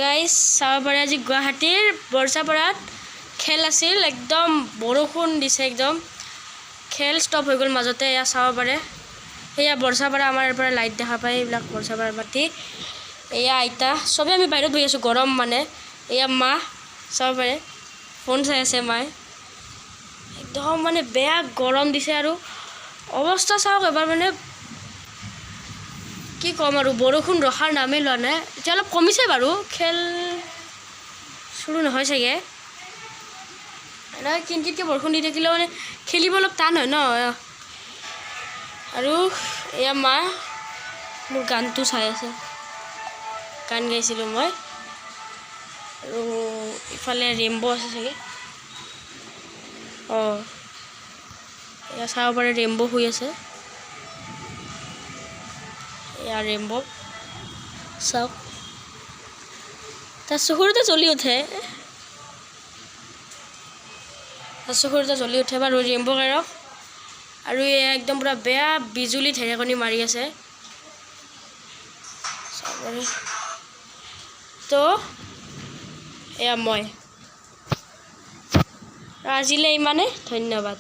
Guys চাব পাৰে আজি গুৱাহাটীৰ বৰচাপাৰাত খেল আছিল একদম বৰষুণ দিছে একদম খেল ষ্টপ হৈ গ'ল মাজতে এয়া চাব পাৰে এয়া বৰচাপাৰা আমাৰ ইয়াৰ পৰা লাইট দেখা পায় এইবিলাক বৰচাপাৰাৰ মাটি এয়া আইতা চবে আমি বাহিৰত বহি আছোঁ গৰম মানে এয়া মা চাব পাৰে ফোন চাই আছে মায়ে একদম মানে বেয়া গৰম দিছে আৰু অৱস্থা চাওক এবাৰ মানে কি কম আৰু বৰষুণ ৰখাৰ নামেই লোৱা নাই এতিয়া অলপ কমিছে বাৰু খেল শুৰু নহয় চাগে কিনকিনকৈ বৰষুণ দি থাকিলেও মানে খেলিব অলপ টান হয় ন আৰু এয়া মা মোৰ গানটো চাই আছে গান গাইছিলোঁ মই আৰু ইফালে ৰেইনব' আছে চাগে অঁ এয়া চাব পাৰে ৰেইনব' শুই আছে এয়া ৰেইনব' চাওক তাৰ চকুৰতে জ্বলি উঠে বাৰু ৰেইনব' কাৰক আৰু এয়া একদম পুৰা বেয়া বিজুলী ঢেৰেকণি মাৰি আছে তো এয়া মই আজিলৈ ইমানে ধন্যবাদ।